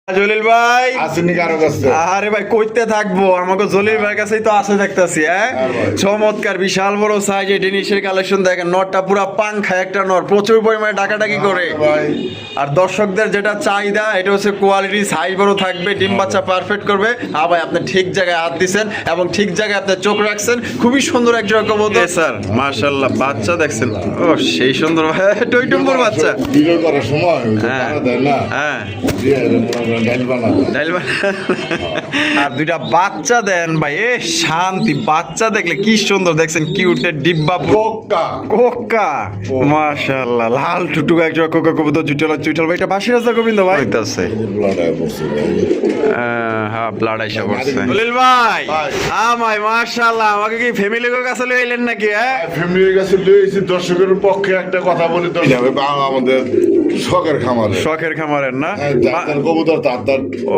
জলিল ভাই আসেনি কারো কাছে। আরে ভাই কইতে থাকবো, আমাকে জলিল ভাইয়ের কাছেই তো আসে দেখতেছি। হ্যাঁ চমৎকার বিশাল বড় সাইজ এই জিনিসের কালেকশন দেখেন। নটটা পুরো পাংখা একটা নর, প্রচুর পরিমাণে ডাকাডাকি করে। ভাই আর দর্শকদের যেটা চাহিদা এটা হচ্ছে কোয়ালিটি, সাইজ বড় থাকবে, ডিম বাচ্চা পারফেক্ট করবে। হ্যাঁ ভাই আপনি ঠিক জায়গায় হাত দিচ্ছেন এবং ঠিক জায়গায় আপনি চোখ রাখছেন। খুবই সুন্দর একজন কবুতর স্যার, মাশাআল্লাহ। বাচ্চা দেখছেন, ও সেই সুন্দর টইটুম্বুর বাচ্চা। ভিডিও করার সময় ওই যে হ্যাঁ। পাড়া দেয় না, হ্যাঁ দিয়ে মনে করেন ডাইল বানাবে। আর দুইটা বাচ্চা দেন ভাই, এ শান্তি। বাচ্চা দেখলে কি সুন্দর, দেখছেন কিউটের ডিব্বা কোকা কোকা, মাশাআল্লাহ। লাল টুকটুক একটা কোকা কবুতর, চুইটাল ভাই। এটা বাসি রাজা গোবিন্দ ভাই হইতাছে। ব্লাডায় পড়ছে ভাই। হ্যাঁ ব্লাড আইসা পড়ছে। জলিল ভাই ভাই। আমায় মাশাআল্লাহ, আমাকে কি ফ্যামিলি গো কাছে লই আইলেন নাকি? হ্যাঁ ফ্যামিলির কাছে লইছি, দর্শকের পক্ষে একটা কথা বলি তো যাবে আমাদের শখের খামারে। শখের খামারের না? হ্যাঁ, যার কবুতর তার ও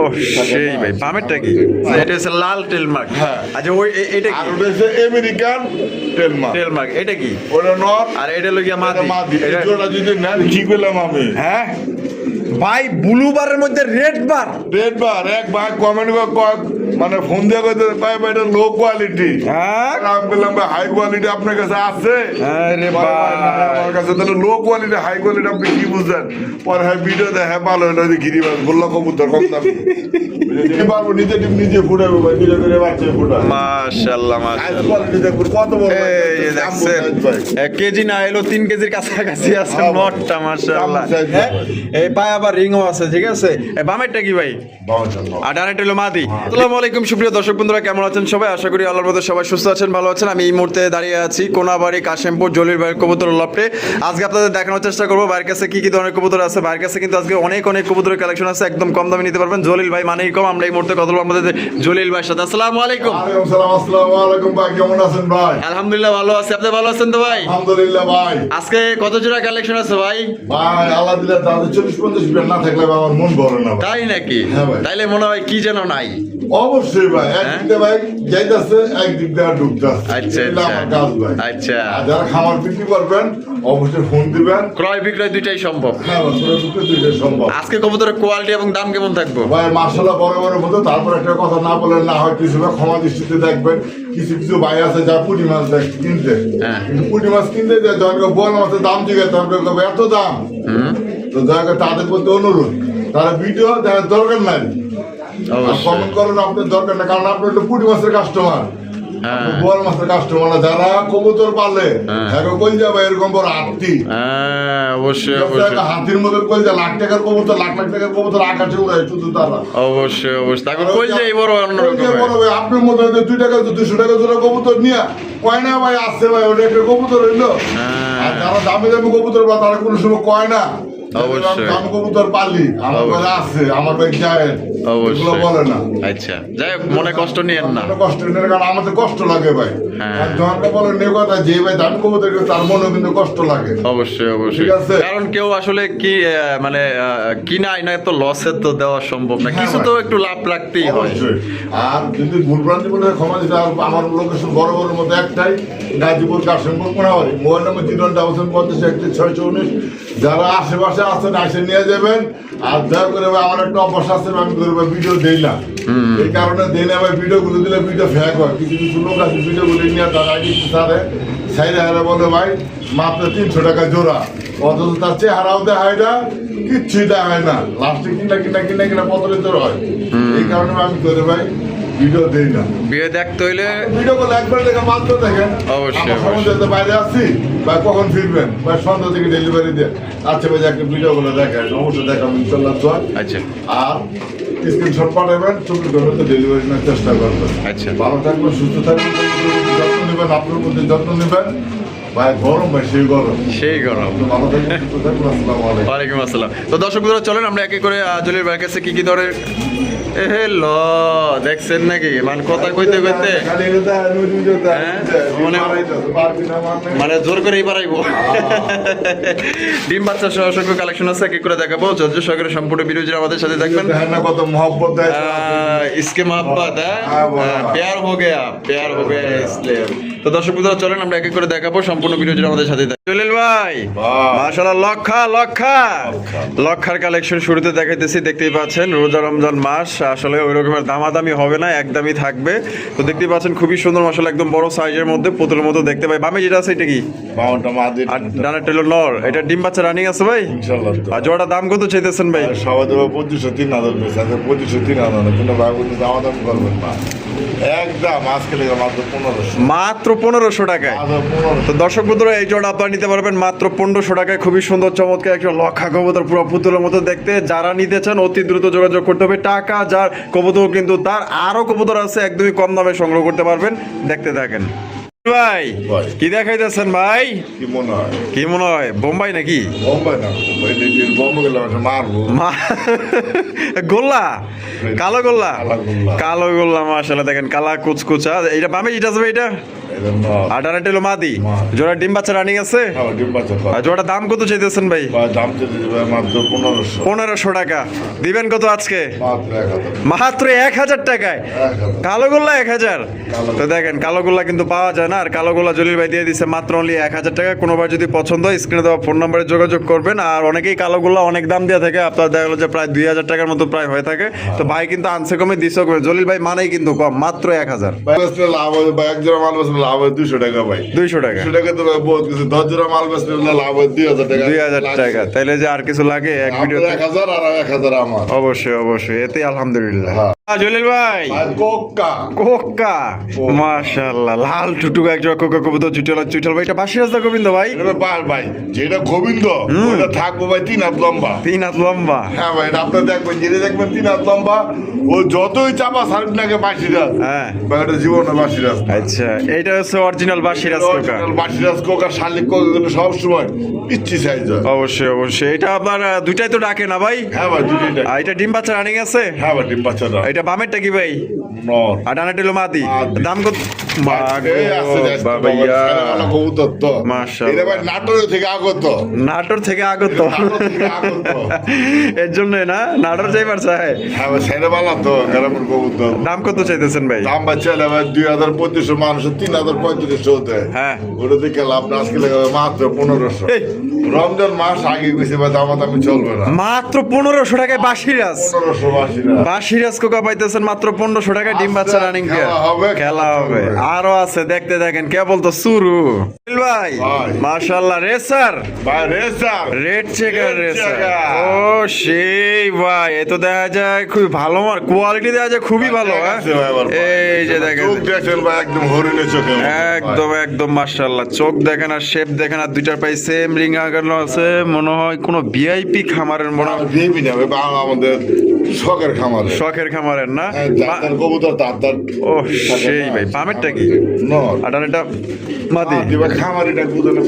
সেই ভাই, বামেরটা কি? এটা হচ্ছে লাল টেলমার্ক। হ্যাঁ। আচ্ছা ওই এটা আর কি? ওটা হচ্ছে আমেরিকান টেলমা। টেলমার্ক এটা কি? ওটা নর আর এটা লগিয়া মাদি। মাদি। এটা- এটা যদি না কি করলাম আমি হ্যাঁ ভাই, ব্লু বারের মধ্যে রেড বার। রেড বার এক ভাই কমেন্ট মানে ফোন দিয়ে কইতে ভাই ভাই এটা লো কোয়ালিটি। হ্যাঁ আমি বললাম ভাই হাই কোয়ালিটি আপনার কাছে আছে? আরে পরে ভাই, না, ভাই আমার কাছে তাহলে লো কোয়ালিটি হাই কোয়ালিটি আপনি কি বুঝছেন? পরে হ্যাঁ ভিডিও দেখে ভালো হলো যে গিরিবাজ বললো কবুতর কম দামি। বুঝেছি? পারবো নিজে টিপ নিজে ফুটাবো ভাই, নিজে করে বাচ্চা ফুটাবো। মাশাআল্লাহ হাই মাশাআল্লাহ। কোয়ালিটি দেখুন কত বড় ভাই, এই যে দাম দেখছেন বোঝাই ভাই। 1 কেজি না এলো 3 কেজির কাছাকাছি আছে হ্যাঁ ভাই। নটটা, মাশাআল্লাহ। দাম বোঝাই হ্যাঁ ভাই। এই পায়ে আবার রিংও আছে, ঠিক আছে। এই বামেরটা কি ভাই? আর ডানেরটা হলো মাদি। আসসালামু আলাইকুম সুপ্রিয় দর্শক বন্ধুরা, কেমন আছেন সবাই? আশা করি আল্লাহর মধ্যে সবাই সুস্থ আছেন, ভালো আছেন। আমি এই মুহূর্তে দাঁড়িয়ে আছি কোনাবাড়ি কাশেমপুর জলিল ভাইয়ের কবুতর লফটে। আজকে আপনাদের দেখানোর চেষ্টা করবো ভাইয়ের কাছে কি কি ধরনের কবুতর আছে। ভাইয়ের কাছে কিন্তু আজকে অনেক কবুতরের কালেকশন আছে, একদম কম দামে নিতে পারবেন। জলিল ভাই মানেই কম। আমরা এই মুহূর্তে কথা বলবো আমাদের জলিল ভাইয়ের সাথে। আসসালামু আলাইকুম। ওয়ালাইকুম সালাম। আসসালামু আলাইকুম ভাই, কেমন আছেন ভাই? আলহামদুলিল্লাহ ভালো আছি, আপনি ভালো আছেন তো ভাই? আলহামদুলিল্লাহ ভাই। আজকে কত জোড়া কালেকশন আছে ভাই? ভাই আল্লাহ দিলে তাদের 40-50 বের না থাকলে ভাই আমার মন ভরে না ভাই। তাই নাকি? হ্যাঁ ভাই। তাইলে মনে হয় কি যেন নাই। অবশ্যই ভাই, একদিক দিয়ে ভাই যাইতেছে, একদিক দিয়ে ঢুকতেছে। আচ্ছা এটা আমার আচ্ছা কাজ ভাই। আচ্ছা। আর যারা খামার বিক্রি করবেন অবশ্যই ফোন দিবেন। ক্রয় বিক্রয় দুইটাই সম্ভব। হ্যাঁ ভাই, পুরো দুটো দুইটাই সম্ভব। আজকে কবুতরের কোয়ালিটি এবং দাম কেমন থাকবো? ভাই মার্শাল্লাহ বড় বড় মতো, তারপর একটা কথা না বলে না হয়, কিছু ভাই ক্ষমা দৃষ্টিতে দেখবেন। কিছু কিছু ভাই আছে যা পুঁটি মাছ কিনতে, হ্যাঁ। কিন্তু পুঁটি মাছ কিনতে যায় জনকে বড় মাছের দাম জিজ্ঞাসা, তখন কবে এত দাম। তো দয়া তাদের প্রতি অনুরোধ, তারা ভিডিও দেখার দরকার নাই, অবশ্যই। কমেন্ট করেন আপনার দরকার না, কারণ আপনি হলো পুঁটি মাছের কাস্টমার, হ্যাঁ বড় মাছের কাস্টমার না। যারা কবুতর পালে হ্যাঁ। কই যাবে এরকম বড় হাতি, হ্যাঁ অবশ্যই অবশ্যই হাতির মতো কই যা লাখ টাকার কবুতর, লাখ লাখ টাকার কবুতর আকাশে উড়ায় শুধু তারা। অবশ্যই অবশ্যই। তারপর কই যে এই বড় কই অন্যরকম যে ভাই। বড় ভাই, আপনার মতো 2 টাকা 200 টাকা জোড়া কবুতর নিয়ে কয় না ভাই আসছে ভাই, ওটা একটা কবুতর হইলো। হ্যাঁ। আর যারা দামি দামি কবুতর বা তারা কোনো সময় কয় না অবশ্যই। দামি কবুতর পালি আমার অবশ্যই। কাছে আছে, আমার ভাই যায় এগুলো অবশ্যই বলে না। আচ্ছা, যাই হোক মনে কষ্ট নিয়েন না। কোনো কষ্ট নেই, কারণ আমাদের কষ্ট লাগে ভাই। হ্যাঁ। আর জনকে বলে নেই কথা, যে ভাই দামি কবুতর কিনে তার মনে কিন্তু কষ্ট লাগে। অবশ্যই অবশ্যই। ঠিক আছে। কারণ কেউ আসলে কি মানে কিনা আইনা তো লসের তো দেওয়া সম্ভব না, হ্যাঁ কিছু ভাই। তো একটু লাভ রাখতেই হয়। অবশ্যই। আর যদি ভুলভ্রান্তি বলে ক্ষমা দিতে, আর আমার লোকেশন বড় বড় মধ্যে একটাই, গাজীপুর কাশিমপুর কোনাবাড়ি, মোবাইল নম্বর 05051 যারা আশেপাশে আছেন এসে নিয়ে যাবেন। আর দয়া করে ভাই আমার একটা অভ্যাস আছে, আমি করবো ভিডিও দেই না, এই কারণে দেই না ভাই। ভিডিও গুলো দিলে ভিডিও ফেক হয়। কিছু কিছু লোক আছে ভিডিও গুলো নিয়ে তারা সারে সাইডে হারে বলে ভাই মাত্র 300 টাকা জোড়া, অথচ তার চেহারাও দেখায় না, কিচ্ছুই দেখায় না। লাস্টে কিনা পত্রের হয়। এই কারণে আমি করে ভাই ভিডিও দেই না। বিয়ে দেখতে হইলে ভিডিও করলে একবার দেখে মাত্র দেখেন। অবশ্যই, আমার সময় যাতে বাইরে আসছি বা কখন ফিরবেন বা সন্ধ্যা থেকে ডেলিভারি দিয়ে, আচ্ছা ভাই একটা ভিডিও গুলো দেখেন, অবশ্যই দেখাবো ইনশাল্লাহ দোয়া। আচ্ছা আর স্ক্রিনশট পাঠাবেন, 24 ঘন্টাতে ডেলিভারি নেওয়ার চেষ্টা করবেন। আচ্ছা। ভালো থাকবেন, সুস্থ থাকবেন, যত্ন নেবেন, আপনার মধ্যে যত্ন নেবেন। ভাই গরম ভাই, সেই গরম। সেই গরম। তো ভালো থাকবেন, সুস্থ থাকবেন। আসসালামু আলাইকুম। ওয়ালাইকুম আসসালাম। তো দর্শক বন্ধুরা চলেন আমরা একে করে জলিল ভাইয়ের কাছে কি কি ধরনের এ ল দেখছেন নাকি মানে কথা কইতে কইতে খালি এটা নদী যেটা মানে জোর করেই পারাইবো ডিম বাচ্চা সহ অসংখ্য কালেকশন আছে এক এক করে দেখাবো ধৈর্য সহকারে সম্পূর্ণ ভিডিও জুড়ে আমাদের সাথে দেখবেন দেখেন না কত মহব্বত দেয় इसके मोहब्बत है प्यार हो गया इसलिए তো দর্শক বন্ধুরা চলেন আমরা এক এক করে দেখাবো সম্পূর্ণ ভিডিও জুড়ে আমাদের সাথে জলিল ভাই মাশাআল্লাহ লক্ষার কালেকশন শুরুতে দেখাইতেছি দেখতেই পাচ্ছেন রোজা রমজান মাস আসলে ওই রকমের দামাদামি হবে না একদমই থাকবে তো দেখতেই পাচ্ছেন খুবই সুন্দর মাশাআল্লাহ একদম বড় সাইজের মধ্যে পুতুলের মতো দেখতে পাই বামে যেটা আছে এটা কি বাউন্ডটা মাদি আর ডানা টেলো নর এটা ডিম বাচ্চা রানিং আছে ভাই ইনশাআল্লাহ আর জোড়া দাম কত চাইতেছেন ভাই সবাই দেবো 2500-3000 পেয়েছে আচ্ছা 2500-3000 কোনো ভাই বন্ধু দাম করবেন না একদম আজকে লেগে মাত্র 1500 টাকায় মাত্র 1500 তো দর্শক বন্ধুরা এই জোড়া আপনারা নিতে পারবেন মাত্র 1500 টাকায় খুবই সুন্দর চমৎকার একটা লক্ষা কবুতর পুরো পুতুলের মতো দেখতে যারা নিতে চান অতি দ্রুত যোগাযোগ করতে হবে টাকা যার কবুতর কিন্তু তার আরো কবুতর আছে একদমই কম দামে সংগ্রহ করতে পারবেন দেখতে থাকেন ভাই কি দেখাইতেছেন ভাই কি মনে হয় বোম্বাই নাকি বোম্বাই না বোম্বাই গেলে মারবো গোল্লা কালো গোল্লা মাশাআল্লাহ দেখেন কালা কুচকুচা এটা বামে যেটা আছে এটা আটানা টেলো মাদি জোড়া ডিম বাচ্চা রানিং আছে আর জোড়া দাম কত চাইতেছেন ভাই দাম মাত্র 1500 টাকা দিবেন কত আজকে মাত্র 1000 টাকায় 1000 কালো গোল্লা 1000 তো দেখেন কালো গোল্লা কিন্তু পাওয়া যায় না আর কালো গোল্লা জলিল ভাই দিয়ে দিচ্ছে মাত্র অনলি 1000 টাকা কোনোবার যদি পছন্দ হয় স্ক্রিনে দেওয়া ফোন নম্বরে যোগাযোগ করবেন আর অনেকেই কালো গোল্লা অনেক দাম দিয়ে থাকে আপনার দেখা গেলো যে প্রায় 2000 টাকার মতো প্রায় হয়ে থাকে তো ভাই কিন্তু আনছে কমে দিছে কমে জলিল ভাই মানেই কিন্তু কম মাত্র 1000 লাভ হবে ভাই এক জোড়া মাল বেচলে লাভ হয় 200 টাকা ভাই 200 টাকা 200 টাকা তো বহুত কিছু 10 জোড়া মাল বেচলে লাভ হয় 2000 টাকা 2000 টাকা তাইলে যে আর কিছু লাগে এক ভিডিও 1000 আর 1000 আমার অবশ্যই এতে আলহামদুলিল্লাহ জলিল ভাই কোকা মাশাআল্লাহ লাল টুটু একজোড়া কোকা কবুতর চুটল ভাই এটা বাসি রাস্তা গোবিন্দ ভাই ভাই যেটা গোবিন্দ ওটা থাকবো ভাই 3 হাত লম্বা 3 হাত লম্বা হ্যাঁ ভাই এটা আপনারা দেখবেন যেটা দেখবেন 3 হাত লম্বা ও যতই চাপা সার্ভিস লাগে বাসিরাজ হ্যাঁ ভাই এটা জীবনে বাসিরাজ আচ্ছা এটা হচ্ছে অরিজিনাল বাসিরাজ কোকা বাসিরাজ কোকা শালিক কোকা কিন্তু সব সময় ইচ্ছি সাইজ অবশ্যই এটা আপনার দুইটাই তো ডাকে না ভাই হ্যাঁ ভাই দুইটাই আর এটা ডিম বাচ্চা রানিং আছে হ্যাঁ ভাই ডিম বাচ্চা এটা বামেরটা কি ভাই নর আর ডানাটা হলো মাদি দাম কত নাটোর থেকে আগত এর জন্য না নাটোর যাইবার চাই দাম কত চাইতেছেন ভাই দাম বাচ্চালে ভাই 2500 মানুষ 3500 দেয় হ্যাঁ ওটা দেখে লাভ না আজকে মাত্র 1500 রমজান মাস আগে গেছে ভাই দাম চলবে না মাত্র 1500 টাকায় বাসিরাজ 1500 বাসিরাজ কোকা পাইতেছেন মাত্র 1500 টাকায় ডিম বাচ্চা রানিং খেলা হবে আরো আছে দেখতে দেখেন কেবল তো শুরু ভাই মাশাআল্লাহ রেসার ভাই রেসার রেড চেকার রেসার ও সেই ভাই এ তো দেখা যায় খুব ভালো কোয়ালিটি দেখা যায় খুবই ভালো এই যে দেখেন ভাই একদম হরিণের চোখে একদম মাশাআল্লাহ চোখ দেখেন আর শেপ দেখেন আর দুইটার পাই সেম রিং আগানো আছে মনে হয় কোনো ভিআইপি খামারের মনে হয় ভিআইপি না ভাই আমাদের শখের খামারের না কবুতর তার ও সেই ভাই পামেরটা কি আর এটা মাদি খামারিটা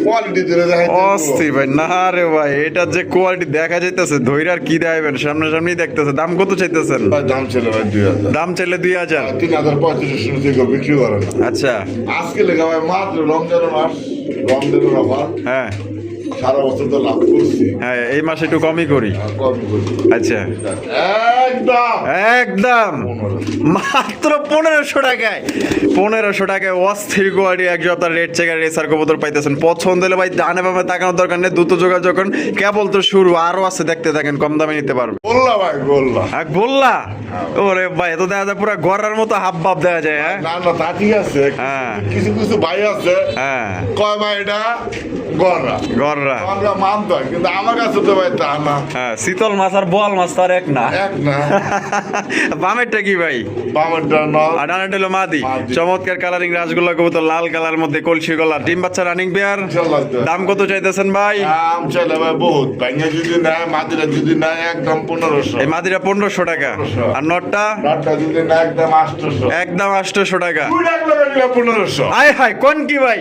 কোয়ালিটি দিলে অস্থির ভাই না রে ভাই এটা যে কোয়ালিটি দেখা যাইতেছে ধৈর্য আর কি দেখাবেন সামনাসামনি দেখতেছে দাম কত চাইতেছেন দাম ছিল ভাই 2000 দাম চাইলে 2000 3500 শুরু থেকে বিক্রি করে না আচ্ছা আজকে লেখা ভাই মাত্র রমজানের মাস রমজানের অফার হ্যাঁ সারা বছর তো লাভ করছি হ্যাঁ এই মাসে একটু কমই করি আচ্ছা একদম মাত্র 1500 টাকায় অস্থির কোয়ালিটি এক জোড়া রেড চেকার রেসার কবুতর পাইতেছেন পছন্দ হলে ভাই ডানে বামে তাকানোর দরকার নেই দ্রুত যোগাযোগ করেন কেবল তো শুরু আরো আছে দেখতে থাকেন কম দামে নিতে পারবে গোল্লা ওরে ভাই এত দেখা যায় পুরো গড়ার মতো হাব ভাব দেখা যায় না তা ঠিক আছে কিছু ভাই আছে কয় ভাই এটা গড়রা আমরা মানতে হয় কিন্তু আমার কাছে তো ভাই তা না শীতল মাছ আর বোয়াল মাছ তো আর এক না বামেরটা কি ভাই বামেরটা নর আর ডানাটা হলো মাদি চমৎকার কালারিং রাসগোল্লা কবুতর লাল কালার মধ্যে কলসি গলা ডিম বাচ্চা রানিং পেয়ার দাম কত চাইতেছেন ভাই দাম চাইলে ভাই বহুত ভাইঙ্গা যদি নেয় মাদিরা যদি নেয় একদম 1500 এই মাদিরা 1500 টাকা আর নটটা যদি নেয় একদম 800 টাকা 1500 হাই কোন কি ভাই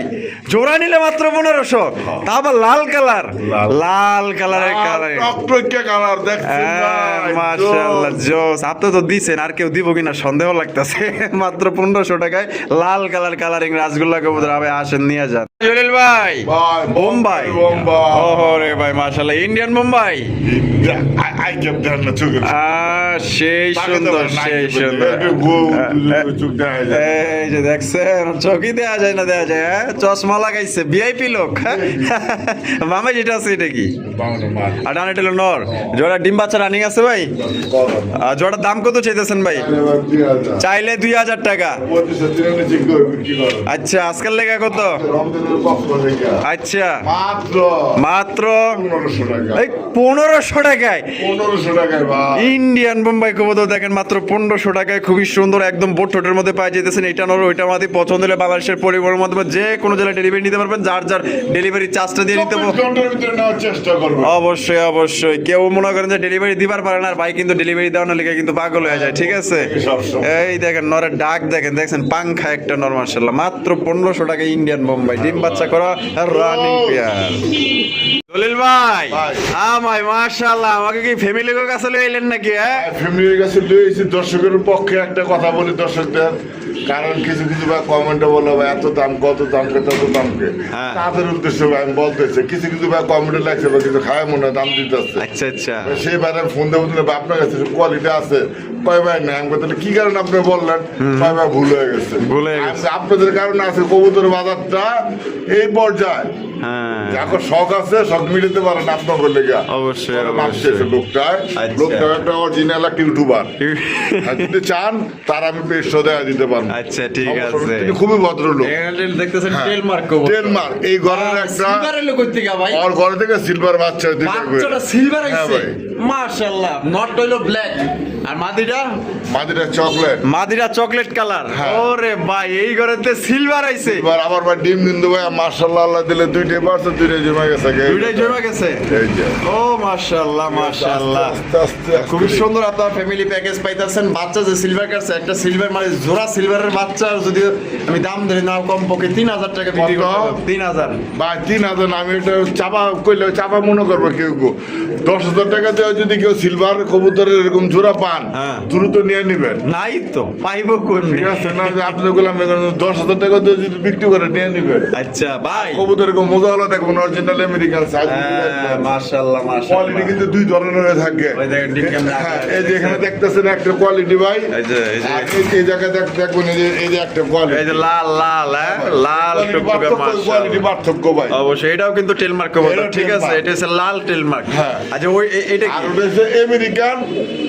জোড়া নিলে মাত্র 1500 তা আবার লাল কালার, লাল। লাল কালারের কালার। টকটকে কালার দেখছেন ভাই, মাশাআল্লাহ জোস। জোস। আপনি তো দিছেন, আর কেউ দিব কিনা সন্দেহ লাগতেছে। মাত্র 1500 টাকায় লাল কালারিং রাসগোল্লা কবুতর। ভাই আসেন নিয়ে যান। জলিল ভাই, ভাই, বোম্বাই। বোম্বাই। ওরে ভাই মাশাআল্লাহ, ইন্ডিয়ান বোম্বাই। আই কেপ দেন না চোখে। সেই সুন্দর, সেই সুন্দর। এই যে দেখছেন, চোখই দেয়া যায় না, দেয়া যায়। চশমা লাগাইছে, ভিআইপি লোক। মামা যেটা আছে এটা কি? আর ডানে টেলো নর। জোড়া ডিম বাচ্চা রানিং আছে ভাই। জোড়ার দাম কত চাইতেছেন ভাই? চাইলে 2000 টাকা। আচ্ছা, আজকাল লেগে কত? আচ্ছা, মাত্র 1500 টাকায় ইন্ডিয়ান বোম্বাই কবুতর। দেখেন মাত্র 1500 টাকায়, খুবই সুন্দর, একদম বোট ঠোঁটের মধ্যে পাই যেতেছেন। এটা নর ওইটা মাদি, পছন্দ হলে বাংলাদেশের পরিবহনের মাধ্যমে যে কোনো জেলায় ডেলিভারি নিতে পারবেন। যার যার ডেলিভারি চার্জটা দিয়ে নিতে চেষ্টা করবো। অবশ্যই অবশ্যই। কেউ মনে করেন যে ডেলিভারি দিবার পারে না, আর ভাই কিন্তু ডেলিভারি দেওয়ার লিগে কিন্তু পাগল হয়ে যায়। ঠিক আছে, এই দেখেন নরের ডাক দেখেন, দেখছেন পাংখা একটা নর মাশাআল্লাহ। মাত্র 1500 টাকা ইন্ডিয়ান বোম্বাই, ডিম বাচ্চা করা রানিং পেয়ার। দলিল ভাই, ভাই মাশাআল্লাহ, আমাকে কি ফ্যামিলি লোক কাছে লইলেন নাকি? ফ্যামিলির কাছে লইছি। দর্শকের পক্ষে একটা কথা বলি দর্শকদের, কারণ কিছু কিছু ভাই কমেন্টে বলো ভাই এত দাম, কত দামকে তত দামকে। হ্যাঁ। তাদের উদ্দেশ্যে ভাই আমি বলতেছি, কিছু কিছু ভাই কমেন্টে লাগছে বা কিছু খায় মনে হয় দাম দিতেছে। আচ্ছা আচ্ছা। সেই বাইরে ফোন দেবো দিলে আপনার কাছে কোয়ালিটি আছে, কয় ভাই না। আমি তাহলে কি কারণে আপনি বললেন? কয় ভাই ভুল হয়ে গেছে। ভুল হয়ে গেছে। আপনাদের কারণে আছে কবুতর বাজারটা এই পর্যায়ে। হ্যাঁ, এখন শখ আছে, শখ মিটাতে পারেন আপনার বলে গা। অবশ্যই মাপছে অবশ্যই। লোকটায়, আচ্ছা। লোকটা একটা অরিজিনাল একটা ইউটিউবার। যদি চান তার আমি পেশ দেয়া দিতে পারবো। আচ্ছা ঠিক আছে। তিনি খুবই ভদ্রলোক। দেখতেছেন হ্যাঁ। টেলমার্ক কবুতর। ডেনমার্ক এই ঘরের একটা সিলভারের লোক কই থেকে ভাই? ওর ঘরে থেকে সিলভার বাচ্চা দুইটা করে। বাচ্চাটা সিলভার হ্যাঁ আইছে ভাই। মাশাআল্লাহ। নট হইলো ব্ল্যাক, আর মাদিটা মাদিটা চকলেট। মাদিরা chocolate colour. হ্যাঁ। ওরে ভাই, এই ঘরেতে সিলভার আইছে। এবার আবার ভাই ডিম কিন্তু ভাই মাশাআল্লাহ আল্লাহ দিলে দুইটাই পারছে, দুইটাই জমা গেছে। দুইটাই জমা গেছে। এই যে ও মাশাআল্লাহ মাশাআল্লাহ, আস্তে আস্তে আস্তে খুবই সুন্দর। আপনার ফ্যামিলি প্যাকেজ পাইতেছেন। বাচ্চা যে সিলভার কাটছে, একটা সিলভার মানে জোড়া সিলভারের বাচ্চা যদি আমি দাম ধরে নাও, কম পক্ষে 3000 টাকা বিক্রি কত? করতে হবে। 3000। ভাই 3000 আমি এটা চাপা কইলে চাপা মনে করবো কেউ কেউ। 10,000 টাকা দেওয়া যদি কেউ সিলভার কবুতরের এরকম জোড়া পান, হ্যাঁ। দ্রুত নিয়ে নিবেন। নাই তো পাইবো কোন? ঠিক আছে না, যে আপনি বললাম 10,000 টাকা দিয়ে যদি বিক্রি করে নিয়ে নিবেন। আচ্ছা ভাই, কবুতর এরকম মজা হলো দেখবেন, অরিজিনাল আমেরিকান সাইজ। মাশাআল্লাহ কোয়ালিটি মাশাআল্লাহ। কিন্তু দুই ধরনের হয়ে থাকে। ওই দেখেন ডিম ক্যামেরা। হ্যাঁ, এই যে এখানে দেখতেছেন একটা কোয়ালিটি ভাই। এই যে আর এই জায়গায় দেখবেন এই যে একটা কোয়ালিটি। এই যে লাল লাল, হ্যাঁ, লাল টুকটুকে কোয়ালিটি মাশাআল্লাহ। পার্থক্য ভাই। অবশ্যই, এটাও কিন্তু টেলমার্ক কবুতর। এটাও ঠিক আছে, টেলমার্ক। এটা হচ্ছে লাল টেলমার্ক। হ্যাঁ। আচ্ছা ওই এটা আর কি? ওটা হচ্ছে আমেরিকান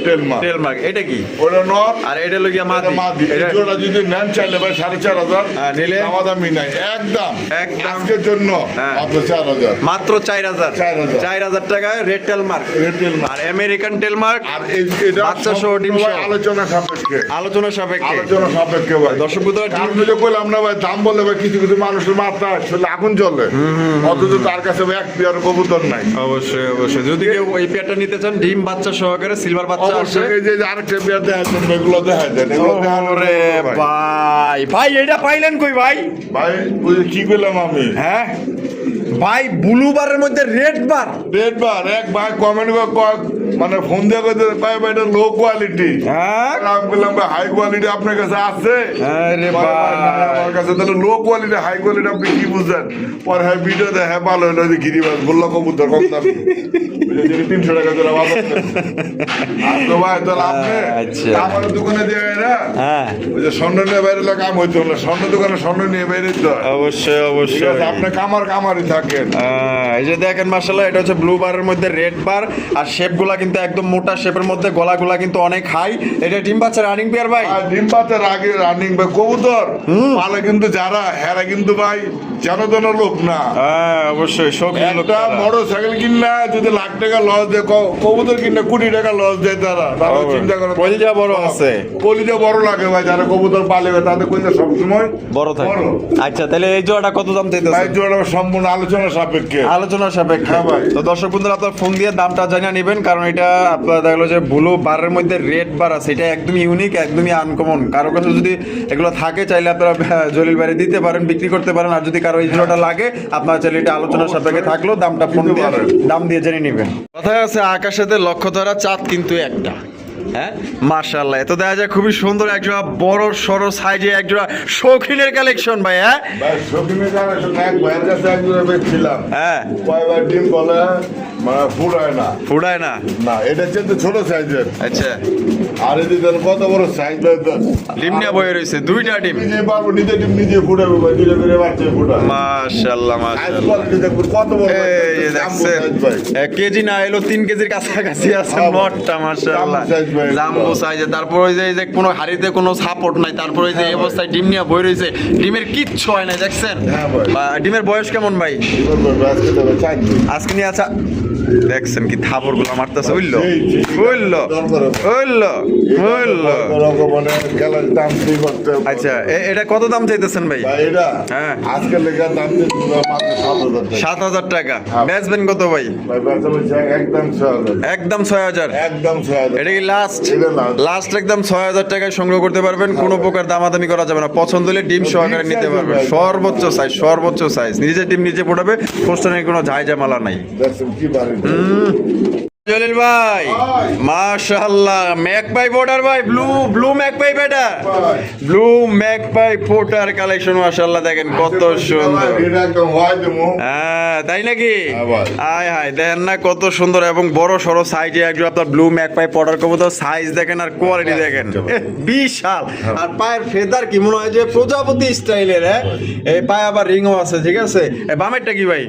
টেলমার্ক। টেলমার্ক এটা কি? ওটা নর আর এটা লগিয়া মাদি। মাদি। এটা জোড়া যদি নেন চাইলে ভাই 4,500। হ্যাঁ, নিলে? দামাদামি নাই, একদম একদম। আজকের জন্য হ্যাঁ। মাত্র 4,000। মাত্র 4000। 4000 টাকায় রেড টেলমার্ক। রেড টেলমার্ক। আর আমেরিকান টেলমার্ক আর এটা বাচ্চা সহ ডিম সম্পূর্ণ ভাই সহ। আলোচনা সাপেক্ষে। আলোচনা সাপেক্ষে। আলোচনা সাপেক্ষে ভাই। দর্শক বন্ধুরা, আমি যে বললাম না ভাই, দাম বলে ভাই কিছু কিছু মানুষের মাথা আসলে আগুন জ্বলে, অথচ তার কাছে ভাই এক পেয়ার কবুতর নাই। অবশ্যই অবশ্যই। যদি কেউ ওই পেয়ারটা নিতে চান, ডিম বাচ্চা সহকারে সিলভার বাচ্চা আসে। অবশ্যই এই যে আরেকটা পেয়ার দেখা যাচ্ছে, এগুলো দেখা যায় না, এগুলো দেখানোর ওরে ভাই। ভাই, ভাই এটা পাইলেন কই ভাই? ভাই ওই যে কি করলাম আমি, হ্যাঁ ভাই, ব্লু বারের মধ্যে রেড বার। রেড বার এক ভাই কমেন্ট মানে ফোন দিয়ে কইতে ভাই ভাই এটা লো কোয়ালিটি। হ্যাঁ, আমি বললাম ভাই হাই কোয়ালিটি আপনার কাছে আছে? আরে বলে, ভাই, না, ভাই, আমার কাছে তাহলে লো কোয়ালিটি হাই কোয়ালিটি আপনি কি বুঝেন? পরে হ্যাঁ ভিডিও দেখে ভালো হলো যে গিরিবাজ বললো কবুতর কম দামি 300 টাকা করে বাজার তো ভাই তাহলে আপনি আচ্ছা। আমার দোকানে দিয়ে না হ্যাঁ ওই যে স্বর্ণ নিয়ে বাইরে কাম হইতো না, স্বর্ণ দোকানে স্বর্ণ নিয়ে বাইরে তো অবশ্যই ঠিক অবশ্যই। আছে, আপনি কামারি থাকেন। এই যে দেখেন মাশাআল্লাহ, এটা হচ্ছে ব্লু বারের মধ্যে রেড বার। আর শেপগুলা কিন্তু একদম মোটা শেপের মধ্যে, গলাগুলা কিন্তু অনেক হাই। এটা ডিম বাচ্চা রানিং পেয়ার ভাই। আর ডিম পাতের আগে রানিং ভাই কবুতর পালে কিন্তু যারা হেরা কিন্তু ভাই জানো লোক না। হ্যাঁ অবশ্যই, শৌখিন লোক একটা তারা। মোটর সাইকেল কিনা যদি লাখ টাকা লস দেয়, কবুতর কিনা কোটি টাকা লস দেয় তারা চিন্তা করে। কলিজা বড় আছে। কলিজা বড় লাগে ভাই, যারা কবুতর পালে তাদের কলিজা সবসময় বড় থাকে। আচ্ছা তাহলে এই জোড়াটা কত দাম ভাই চাইতেছে? জোড়া সম্পূর্ণ আলোচনা সাপেক্ষে। আলোচনা সাপেক্ষে। হ্যাঁ ভাই। তো দর্শক বন্ধুরা, আপনার ফোন দিয়ে দামটা জানিয়ে নেবেন, কারণ এটা আপনার দেখলো যে ব্লু বারের মধ্যে রেড বার আছে, এটা একদম ইউনিক, একদমই আনকমন। কারো কাছে যদি এগুলো থাকে চাইলে আপনারা জলিল ভাই দিতে পারেন, বিক্রি করতে পারেন। আর যদি কারো এই জোড়াটা লাগে আপনারা চাইলে এটা আলোচনার সাপেক্ষে থাকলেও দামটা ফোন দিয়ে দাম দিয়ে জেনে নেবেন। কথায় আছে আকাশেতে লক্ষ্য ধরা, চাঁদ কিন্তু একটা। হ্যাঁ মাশাআল্লাহ, এত দেখা যায় খুবই সুন্দর একজোড়া বড় সড়ো সাইজে একজোড়া শৌখিনের কালেকশন ভাই। হ্যাঁ ভাই শৌখিনের কালেকশন এক ভাইয়ের কাছে একজোড়া বেচছিলাম। হ্যাঁ কয়বার ডিম বলে মানে ফুরায় না। ফুড়ায় না? না, এটা কিন্তু ছোট সাইজের। আচ্ছা, আর এদিকে কত বড় সাইজ ডিম নিয়ে বয়ে রয়েছে, দুইটা ডিম। নিজে পারবো, নিজে ডিম নিজে ফুটাবো ভাই, নিজে করে বাচ্চা ফুটাবো। মাশাআল্লাহ মাশাআল্লাহ, কোয়ালিটি দেখুন কত বড় এই যে দেখছেন 1 কেজি না এলো 3 কেজির কাছাকাছি আছে নটটা। মাশাআল্লাহ জাম্বো সাইজে। তারপর ওই যে কোনো হাড়িতে কোনো সাপোর্ট নাই, তারপর ওই যে এই অবস্থায় ডিম নিয়ে বই রয়েছে, ডিমের কিচ্ছু হয় না দেখছেন। হ্যাঁ ভাই। ডিমের বয়স কেমন ভাই? আজকে নিয়ে আচ্ছা দেখছেন কি থাপড় গুলো মারতেছে, বুঝলো বুঝলো বুঝলো বুঝলো। আচ্ছা এটা কত দাম চাইতেছেন ভাই? হ্যাঁ আজকে লেখা দাম 7,000 টাকা। বেচবেন কত ভাই? একদম 6,000, একদম 6,000। একদম 6,000। এটা কি লাস্ট? এটা last। লাস্ট একদম 6,000 টাকায় সংগ্রহ করতে পারবেন, কোনো প্রকার দামাদামি করা যাবে না। পছন্দ হলে ডিম সহকারে নিতে পারবেন, সর্বোচ্চ সাইজ, সর্বোচ্চ সাইজ। নিজের ডিম নিজে পড়াবে, পোস্টারের কোনো ঝামেলা নাই। দেখছেন কি বাড়ি জলিল ভাই মাশাআল্লাহ, ম্যাকপাই পোটার ভাই, ব্লু ম্যাকপাই বেটা, ব্লু ম্যাকপাই পোটার কালেকশন মাশাআল্লাহ, দেখেন কত সুন্দর। এটা একদম হয় দেমো। হ্যাঁ তাই নাকি? হ্যাঁ ভাই। আয় হায়, দেখেন না কত সুন্দর এবং বড় সড়ো সাইজে একজন আপনার ব্লু ম্যাকপাই পোটার কবুতর। সাইজ দেখেন আর কোয়ালিটি দেখেন, বিশাল। আর পায়ের ফেদার কি মনে হয় যে প্রজাপতি স্টাইলের। হ্যাঁ এই পায়ে আবার রিংও আছে, ঠিক আছে। বামেরটা কি ভাই?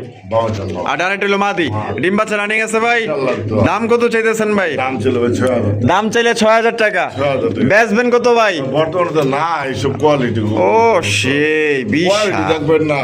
আর ডানেরটা হলো মাদি। ডিম বাচ্চা রানিং আছে ভাই। দাম কত চাইতেছেন ভাই? দাম ছিল 6,000। দাম চাইলে 6,000 টাকা। 6,000 টাকা। বেচবেন কত ভাই? বর্তমানে তো না এইসব কোয়ালিটি। ও সেই কোয়ালিটি বিশাল। দেখবেন না।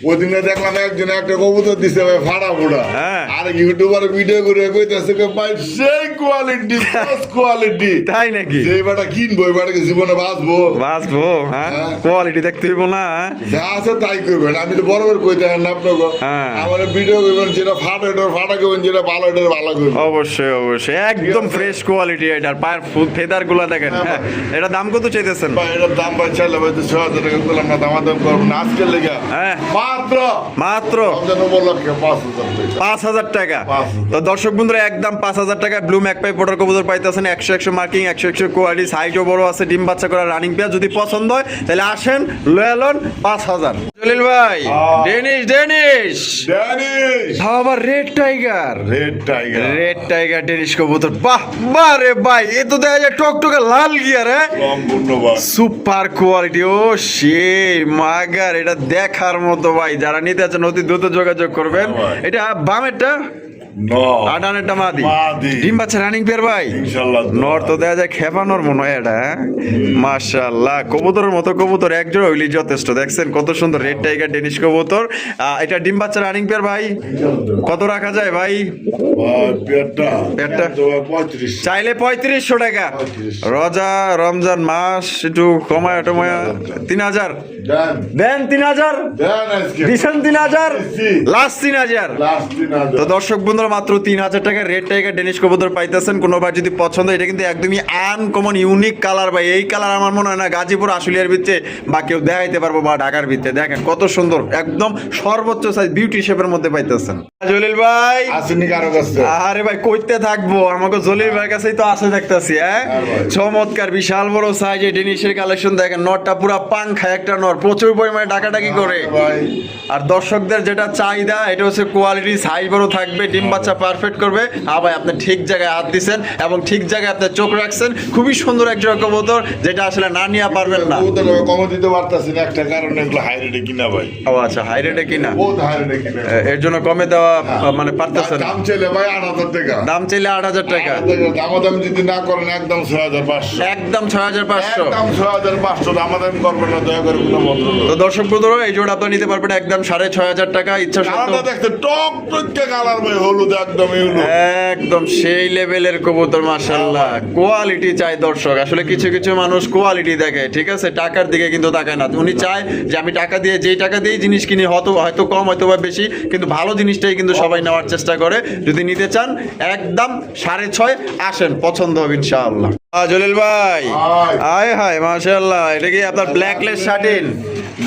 ওই দিনে দেখলাম একজন একটা কবুতর দিছে ভাই ফাড়া ফুড়া। হ্যাঁ। আর ইউটিউবার ভিডিও করে কইতাছে যে ভাই সেই কোয়ালিটি, ফার্স্ট কোয়ালিটি। তাই নাকি? যে বাটা কিনবো ওই বাটাকে জীবনে বাঁচবো। বাঁচবো। হ্যাঁ হ্যাঁ। কোয়ালিটি দেখতে হইব না। হ্যাঁ? যা আছে তাই করবেন। আমি তো বরাবর কইতে না আপনাকে। হ্যাঁ। আমার ভিডিও করবেন যেটা ফাটা এটা ফাটা করবেন, যেটা ভালো এটা ভালো করবেন। অবশ্যই অবশ্যই, একদম ফ্রেশ কোয়ালিটি। এটার পায়ের ফেদার গুলা দেখেন। হ্যাঁ এটা দাম কত চাইতেছেন? ভাই এটার দাম ভাই চাইলে ভাই 6,000 টাকা করলাম না, দামাদাম করবো না আজকের লেগে। হ্যাঁ মাত্র মাত্র 5,000 টাকা। 5,000 তো দর্শক বন্ধুরা একদম 5,000 টাকা ব্লু ম্যাকপাই পোটার কবুতর পাইতেছেন। 100 মার্কিং, 100 কোয়ালিটি, সাইজও বড় আছে, ডিম বাচ্চা করা রানিং পেয়ার। যদি পছন্দ হয় তাহলে আসেন, লয়ালন 5,000। জলিল ভাই ডেনিশ ডেনিশ আবার red tiger, red tiger, red tiger Danish কবুতর। বাহ বাহ রে ভাই, এ তো দেখা যায় টকটকে লাল গিয়ার। হ্যাঁ ধন্যবাদ। Super quality. ও সেই মাগার, এটা দেখার মতো ভাই। যারা নিতে আছেন অতি দ্রুত যোগাযোগ করবেন। এটা বামেরটা আডানেরটা মাদি। ডিম বাচ্চা রানিং পেয়ার ভাই। ইনশাআল্লাহ নর তো দেখা যায় খেপানোর মনে হয় এটা। মাশাআল্লাহ, কবুতরের মতো কবুতর একজোড়া হইলেই যথেষ্ট। দেখছেন কত সুন্দর রেড টাইগার ডেনিশ কবুতর। এটা ডিম বাচ্চা রানিং পেয়ার ভাই। কত রাখা যায় ভাই? পেটটা চাইলে 3500 টাকা। রোজা রমজান মাস একটু কমায় টমায় 3,000 দেন। 3,000 দিছেন, 3,000 লাস্ট 3,000। তো দর্শক বন্ধুরা মাত্র 3,000 টাকা রেড টাইগার ডেনিশ কবুতর পাইতেছেন। কোনো ভাই যদি পছন্দ, এটা কিন্তু একদমই আনকমন ইউনিক কালার ভাই। এই কালার আমার মনে হয় না গাজীপুর আশুলিয়ার ভিতরে বা কেউ দেখাইতে পারবো, বা ঢাকার ভিতরে। দেখেন কত সুন্দর, একদম সর্বোচ্চ সাইজ বিউটি শেপের মধ্যে পাইতেছেন। জলিল ভাই আসেনি কারো কাছে? আরে ভাই কইতে থাকবো, আমাকে জলিল ভাইয়ের কাছেই তো আছে দেখতেছি। হ্যাঁ চমৎকার বিশাল বড় সাইজে ডেনিশের কালেকশন দেখেন। নটটা পুরা পাংখা একটা নর, প্রচুর পরিমাণে ডাকাডাকি করে। আর দর্শকদের যেটা চাহিদা এটা হচ্ছে কোয়ালিটি, সাইজ বড় থাকবে, ডিম বাচ্চা পারফেক্ট করবে। ভাই আপনি ঠিক জায়গায় হাত দিচ্ছেন এবং ঠিক জায়গায় আপনি চোখ রাখছেন। খুবই সুন্দর এক জোড়া কবুতর, যেটা আসলে না নিয়ে পারবেন না। কমে দিতে পারতাছি না একটা কারণে, এগুলো হাই রেটে কিনা ভাই। ও আচ্ছা, হাই রেটে কিনা, বহুত হাই রেটে কিনা। এর জন্য কমে দেওয়া মানে পারতেছেন। দাম চাইলে ভাই 8,000 টাকা। দাম চাইলে 8,000 টাকা। দামাদাম যদি না করেন একদম 6,500। একদম 6,500। একদম 6,500 দামাদাম করবেন না দয়া করে কোনো ভদ্রলোক। তো দর্শক বন্ধুরা এই জোড়া আপনি নিতে পারবেন একদম 6,500 টাকা। ইচ্ছা কালারটা দেখতে টক টক কালার ভাই, হলুদ হলুদ একদম হলুদ। একদম সেই লেভেলের কবুতর মাশাআল্লাহ। কোয়ালিটি চাই দর্শক, আসলে কিছু কিছু মানুষ কোয়ালিটি দেখে, ঠিক আছে, টাকার দিকে কিন্তু তাকায় না। উনি চায় যে আমি টাকা দিয়ে, যেই টাকা দিয়ে জিনিস কিনি হয়তো কম হয়তো বা বেশি, কিন্তু ভালো জিনিসটাই কিন্তু সবাই নেওয়ার চেষ্টা করে। যদি নিতে চান একদম 6.5 আসেন, পছন্দ হবে ইনশাআল্লাহ। জলিল ভাই, আয় হায় মাশাআল্লাহ, এটা কি আপনার ব্ল্যাকলেস শাটিন?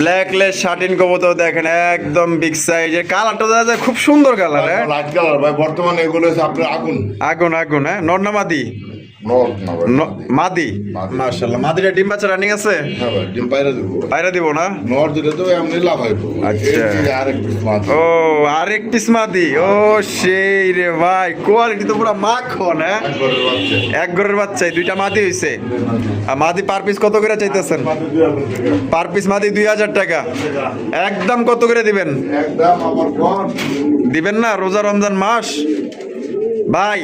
ব্ল্যাকলেস শাটিন কবুতর দেখেন, একদম বিগ সাইজের, কালারটা দেখা যায় খুব সুন্দর কালার। হ্যাঁ, লাইট কালার ভাই, বর্তমানে এগুলো হচ্ছে আপনার আগুন। আগুন আগুন। হ্যাঁ, নর্নামাদি নর না ভাই, মাদি। মাদি। মাশাআল্লাহ, মাদিটা ডিম বাচ্চা রানিং আছে? হ্যাঁ ভাই, ডিম পায়রা দেবো। পায়রা দিব না? নর দিলে তো এমনি লাভ হয়। আচ্ছা। আরেক পিস মাছ। ও, আরেক পিস মাদি। ও সেই রে ভাই, কোয়ালিটি তো পুরো মাখন। হ্যাঁ, একবারের বাচ্চা। এক ঘরের বাচ্চাই, দুইটা মাদি হইছে। আর মাদি পার পিস কত করে চাইতেছেন? মাত্র 2000 টাকা। পার পিস মাদি 2000 টাকা। একদম কত করে দিবেন? একদম আমার ঘর। দিবেন না? রোজা রমজান মাস ভাই,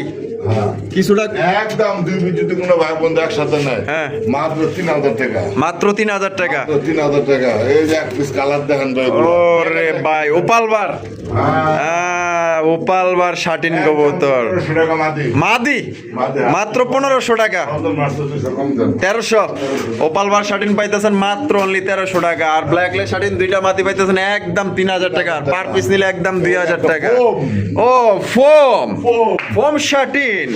হ্যাঁ। কিছুটা একদম দুই পিস যদি কোনো ভাই বন্ধু একসাথে নেয়, হ্যাঁ। মাত্র 3000 টাকা। মাত্র 3000 টাকা। মাত্র 3000 টাকা। এই যে এক পিস কালার দেখেন ভাই। ওরে ভাই, ওপাল বার। ওপাল বার শাটিন কবুতর 1500 টাকা মাদি। মাদি মাদি। মাত্র 1500 টাকা। আমাদের মাত্র 200 কম দেন। 1300। ওপাল বার শাটিন পাইতেছেন মাত্র অনলি 1300 টাকা। আর ব্ল্যাকলেস শাটিন দুইটা মাদি পাইতেছেন একদম 3000 টাকা। পার পিস নিলে একদম 2000 টাকা। ও foam, foam satin,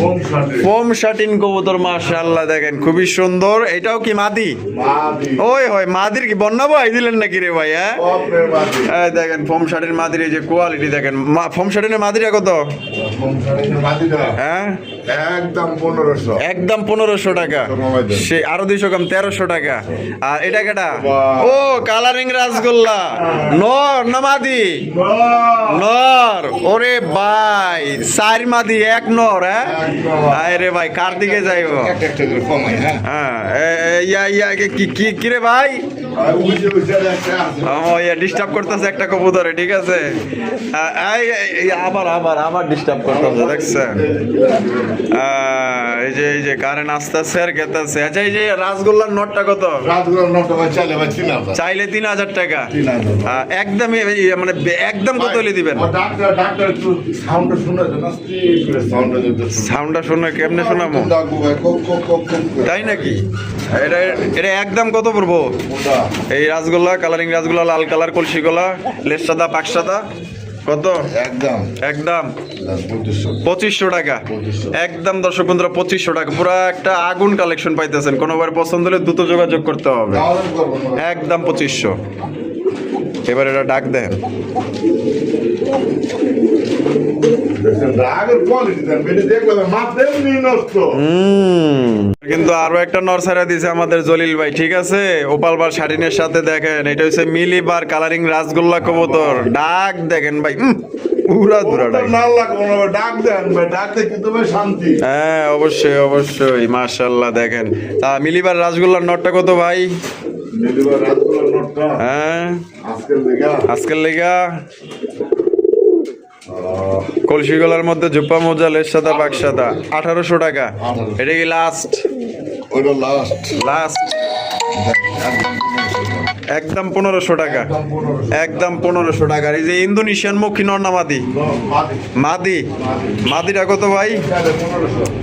foam satin কবুতর মাশাআল্লাহ দেখেন খুবই সুন্দর। এটাও কি মাদি? মাদি। ওই হয় মাদির কি বন্যা ভাই দিলেন নাকি রে ভাই? হ্যাঁ, বাপরে মাদি। এই দেখেন ফোম শাটিন মাদির এই যে কোয়ালিটি দেখেন। ফোম শাটিনের মাদিরা কত? মাদিটা হ্যাঁ, একদম 1500। একদম 1500 টাকা। কমাই দেন। সে আরো 200 কম, 1300 টাকা। আর এটা কেটা? বাহ। ও কালারিং রাসগোল্লা। নর না মাদি? নর। ওরে ভাই, চার মাদি এক নর। হ্যাঁ, এক নর। আরে ভাই কার দিকে যাইব? একটা করে কমাই। হ্যাঁ। হ্যাঁ, ইয়া কি রে ভাই? আর উইজে একটা আছে। ডিস্টার্ব করতেছে একটা কবুতরে, ঠিক আছে। আবার ডিস্টার্ব করতেছে, দেখছেন? এই যে কারেন্ট আসতেছে আর গেতেছে। আচ্ছা, এই যে রাসগোল্লার নটটা কত? রাতগুলো 9টা ভাই চাইলে ভাই 3000। চাইলে 3000 টাকা। 3000। একদম মানে একদম কত হলে দিবেন? ডাক্তার একটু সাউন্ডটা শুনে দেন না, স্পিড করে সাউন্ডটা দিতে। সাউন্ডটা শুনে কেমনে শোনাবো? ডাকবো ভাই, কক কক কক কক করে। তাই নাকি? এটা এটা একদম কত পড়বো? কোনটা? এই রাসগোল্লা, কালারিং রাসগোল্লা, লাল কালার কলসি গোলা, লেস সাদা পাক সাদা, কত? একদম একদম 2500। 2500 টাকা। 2500। একদম দর্শক বন্ধুরা 2500 টাকা। পুরো একটা আগুন কালেকশন পাইতেছেন। কোনোবার পছন্দ হলে দ্রুত যোগাযোগ করতে হবে। তাহলে করবো না ভাই। একদম 2500। এবার এটা ডাক দেন। দেখছেন, রাগের কোয়ালিটি দেন, বেটে দেখলে মাত্র এমনি নষ্ট। কিন্তু আরো একটা নরসারা দিছে আমাদের জলিল ভাই, ঠিক আছে। ওপালবার শাড়িনের সাথে দেখেন, এটা হচ্ছে মিলিবার কালারিং রাসগোল্লা কবুতর। ডাক দেখেন ভাই, উড়া দুরা ডাক। না লাগবো না ভাই, ডাক দেন ভাই, ডাকতে কিন্তু ভাই শান্তি। হ্যাঁ, অবশ্যই অবশ্যই মাশাআল্লাহ দেখেন। তা মিলিবার রাসগোল্লার নটটা কত ভাই? ডেলিভার রাতগুলোর নোটটা হ্যাঁ, আজকের লেগা আজকের লেগা কলসি গলার মধ্যে জুপ্পা মোজা, লেস সাদা পাক সাদা, 1800 টাকা। 1800 এটা কি লাস্ট? ওইটা লাস্ট। লাস্ট একদম 1500 টাকা। একদম 1500 টাকা। এই যে ইন্দোনেশিয়ান মুখী নর্নামাদি মাদি, মাদিটা কত ভাই?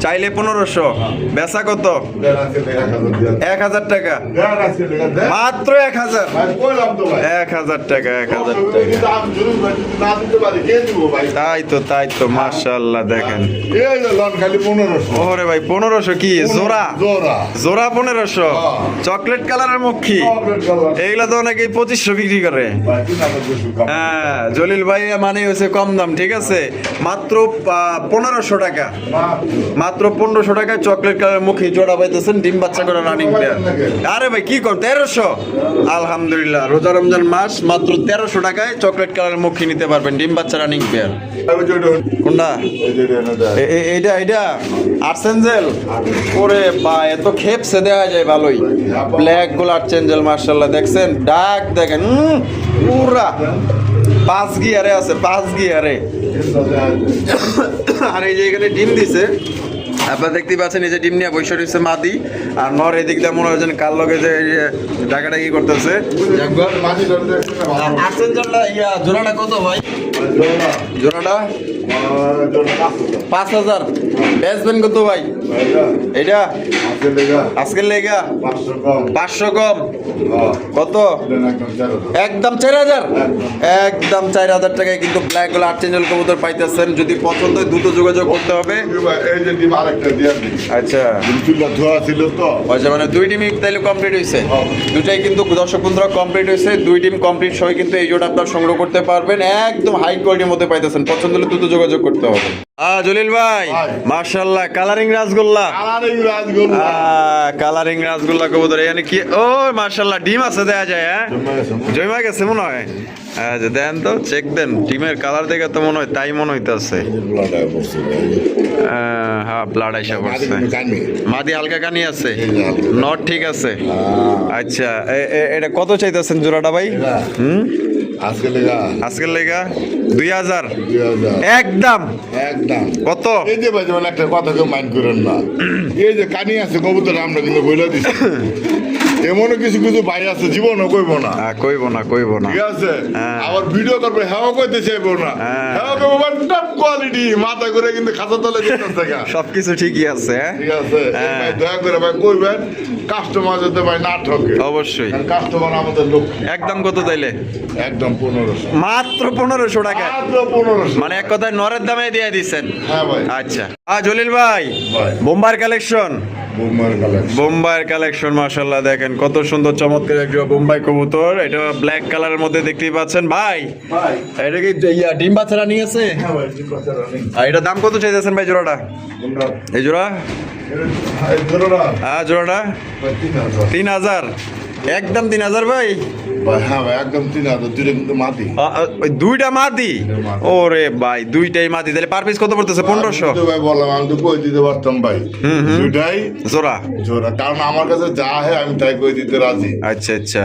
চাইলে 1500, বেচা কত? 1000 টাকা। মাত্র 1000। 1000 টাকা, 1000 টাকা। তাই তো মাশাআল্লাহ দেখেন। ওরে ভাই 1500 কি জোড়া? জোড়া 1500। চকলেট কালারের মুখী, এইগুলা তো অনেকে 2500 বিক্রি করে। হ্যাঁ, জলিল ভাই মানে হচ্ছে কম দাম, ঠিক আছে। মাত্র 1500 টাকা। মাত্র 1500 টাকায় চকলেট কালার মুখী জোড়া পাইতেছেন, ডিম বাচ্চা করে রানিং পেয়ার। আরে ভাই কি কর, 1300। আলহামদুলিল্লাহ, রোজা রমজান মাস, মাত্র 1300 টাকায় চকলেট কালার মুখী নিতে পারবেন, ডিম বাচ্চা রানিং পেয়ার। কোনটা? এইটা আর্সেঞ্জেল। ওরে ভাই, এত খেপসে দেওয়া যায় ভালোই। ব্ল্যাক গোল আর্সেঞ্জেল মাশাআল্লাহ দেখছেন, ডাক দেখেন পুরা 5 গিয়ারে আছে, 5 গিয়ারে। আর এই যে এখানে ডিম দিছে, আপনারা দেখতে পাচ্ছেন, এই যে ডিম নিয়ে বৈশাখ হচ্ছে মাদি। আর নর এদিক দিয়ে মনে হচ্ছেন কার লগে যে টাকাটা কি করতেছে। আর্সেঞ্জেলটা জোড়াটা কত ভাই? জোড়াটা 5,000 বেচবেন কত ভাই? এটা আজকের লেগা 500 কম কত? একদম 4,000, একদম 4,000 টাকায় কিন্তু ব্ল্যাক গোল আর্চেঞ্জেল কবুতর পাইতেছেন। যদি পছন্দ হয় দ্রুত যোগাযোগ করতে হবে। আচ্ছা আচ্ছা, মানে 2 টিমই তাইলে কমপ্লিট হয়েছে, দুটাই কিন্তু দর্শক বন্ধুরা কমপ্লিট হয়েছে। 2 টিম কমপ্লিট সবাই কিন্তু এই জোড়া আপনার সংগ্রহ করতে পারবেন, একদম হাই কোয়ালিটির মধ্যে পাইতেছেন। পছন্দ হলে দ্রুত যোগাযোগ করতে হবে। জলিল ভাই মাশাআল্লাহ, কালারিং রাসগোল্লা, কালারিং রাসগোল্লা কবুতর এখানে কি? ও মাশাআল্লাহ, ডিম আছে দেখা যায়। হ্যাঁ জমা গেছে মনে হয়। আচ্ছা দেন তো, চেক দেন, ডিমের কালার দেখে তো মনে হয় তাই মনে হইতেছে। হ্যাঁ ব্লাড আইসা পড়ছে, মাদি হালকা কানি আছে, নট ঠিক আছে। আচ্ছা এটা কত চাইতেছেন জোড়াটা ভাই? আজকের লেগা 2,000 একদম কত? এই যে ভাই যেমন একটা কথা কেউ মাইন্ড করেন না, এই যে কানি আছে কবুতর আমরা কিন্তু বইলা দিচ্ছি, এমনও কিছু কিছু ভাই আছে জীবনও কইব না, কইব না ঠিক আছে। আবার ভিডিও করবে হ্যাঁ কইতে চাইবো না, হ্যাঁ কইবো টপ কোয়ালিটি মাথা করে কিন্তু খাতা তলে যেতেছে সবকিছু ঠিকই আছে। ঠিক আছে ভাই, দয়া করে ভাই কইবেন কাস্টমার যাতে ভাই না ঠকে। অবশ্যই, কাস্টমার আমাদের লক্ষ্য। একদম কত তাইলে? একদম 1500, মাত্র 1500 টাকা, মাত্র 1500, মানে এক কথায় নরের দামে দিয়ে দিচ্ছেন। হ্যাঁ ভাই। আচ্ছা জলিল ভাই, বোম্বাইয়ের কালেকশন, বোম্বাইয়ের কালেকশন মাশাআল্লাহ, দেখেন কত সুন্দর চমৎকার একটা বোম্বাই কবুতর। এটা ব্ল্যাক কালারের মধ্যে দেখতেই পাচ্ছেন ভাই। এটা কি ডিম বাচ্চারা নিয়েছে? আর এটা দাম কত চাইতেছেন ভাই জোড়াটা? এই জোড়া জোড়াটা 3,000, একদম 3,000 ভাই। হ্যাঁ ভাই একদম 3,000, দুইটা কিন্তু মাটি। দুইটা মাদি? ওরে ভাই দুইটাই মাদি, তাহলে পার পিস কত পড়তেছে? 1500 ভাই বললাম, আমি তো কই দিতে পারতাম ভাই, দুইটাই জোড়া, কারণ আমার কাছে যা হয় আমি তাই কই দিতে রাজি। আচ্ছা আচ্ছা,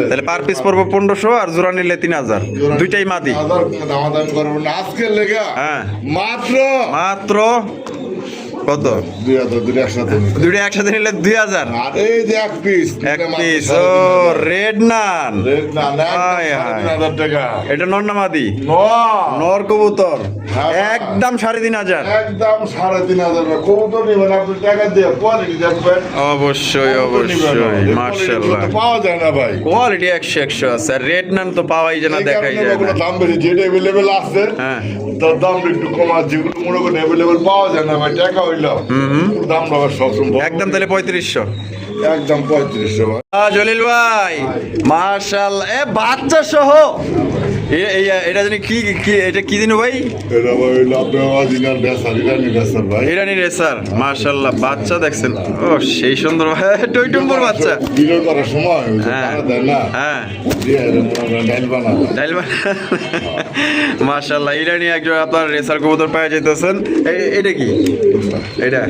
তাহলে পার পিস পড়বো 1500, আর জোড়া নিলে 3,000, দুইটাই মাদি। দামাদামি করবো না আজকের লেগা। হ্যাঁ মাত্র কত? 2,000, দুইটা একসাথে নিলে 2,000। আর এই যে এক পিস ও রেড নান, 3,000 টাকা। এটা নর না মাদি? নর কবুতর, একদম 3,500, একদম 3,500 কবুতর নিবেন আপনি, টাকা দিয়ে কোয়ালিটি দেখবেন। অবশ্যই মাশাআল্লাহ, পাওয়া যায় না ভাই, কোয়ালিটি 100 আছে। রেড নান তো পাওয়াই যায় না, দেখাই যায় না। দাম বেশি, যেটা অ্যাভেলেবেল আছে তার দাম একটু কম, আর যেগুলো মনে করেন অ্যাভেলেবেল পাওয়া যায় না ভাই, টাকা হইলো দাম বাবা সবসময় একদম তাহলে 3500, একদম 3500 ভাই। জলিল ভাই মাশাআল্লাহ, বাচ্চা সহ এটা জানি কি এটা কি দিন ভাই? এটা ভাই হইলো আপনার অরিজিনাল রেসার, ইরানি রেসার মাশাআল্লাহ, বাচ্চা দেখছেন ও সেই সুন্দর টইটুম্বর বাচ্চা। ভিডিও করার সময় দেয় না, ডাইল মাশাআল্লাহ, ইরানি একজন আপনার রেসার কবুতর পাওয়া যাইতেছেন। এটা কি? এটা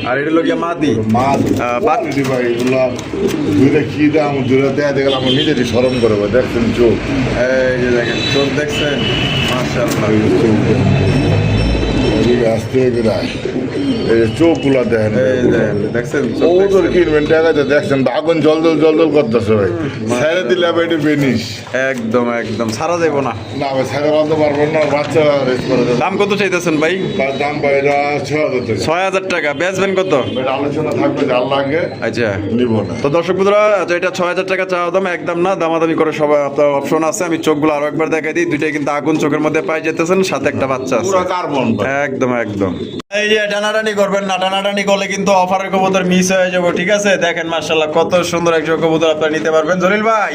আর এটা লোক মাদি বাতি ভাই, এগুলো দুইটা কি দাম, দুইটা দেয়া দেখলাম আমার নিজেরই শরম করে ভাই। দেখছেন চোখ, এই যে দেখেন চোখ দেখছেন মাশাআল্লাহ, আসতে বেড়ায় চোখ গুলা দেখেন, দেখছেন কবুতর কিনবেন টাকা দিয়ে দেখছেন আগুন জল করতেছে ভাই, ছেড়ে দিলে এটা বেনিস একদম ছাড়া যাবো না ভাই, ছেড়ে বলতে পারবেন না, বাচ্চা রেস করে দেবে। দাম কত চাইতেছেন ভাই? দাম ভাই এটা 6,000 টাকা, বেচবেন কত? আলোচনা থাকবে, যার লাগে আচ্ছা নিব না। তো দর্শক বন্ধুরা, এটা 6,000 টাকা চাওয়া দাম, একদম না, দামাদামি করে সবাই আপনার অপশন আছে। আমি চোখগুলো আরো একবার দেখাই দিই, দুইটাই কিন্তু আগুন চোখের মধ্যে পাই যেতেছেন, সাথে একটা বাচ্চা আছে, পুরো কার্বন একদম। এই যে টানাটানি করবেন না, টানাটানি করলে কিন্তু অফারের কবুতর মিস হয়ে যাবো, ঠিক আছে? দেখেন মাশাআল্লাহ কত সুন্দর একজন কবুতর আপনারা নিতে পারবেন। জলিল ভাই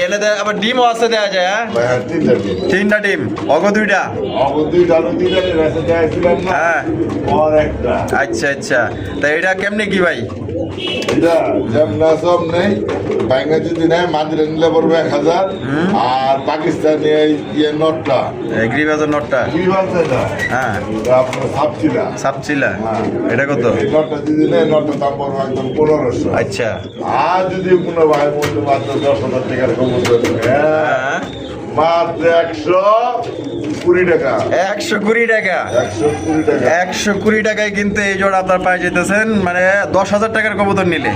এনে দেয়, আবার ডিমও আছে দেওয়া যায়। হ্যাঁ 3টা ডিম, দুইটা। হ্যাঁ আচ্ছা আচ্ছা, তা এটা কেমনে কি ভাই? সব নেই, ব্যাঙ্গা যদি নেয় মাদিরা নিলে পড়বে 1,000, আর পাকিস্তানি নটটা গ্রিবাজের নটটা, হ্যাঁ আপনার সাপচিলা, এটা কত? নটটা যদি নেয় নটটার দাম পড়বে একদম 1500। আচ্ছা, আর যদি কোনো ভাই বলতে মাত্র 10,000 টাকার কবুতর মাত্র 120 টাকা, 120 টাকায় কিন্তু এই জোড়া আপনার পাই যেতেছেন, মানে 10,000 টাকার কবুতর নিলে।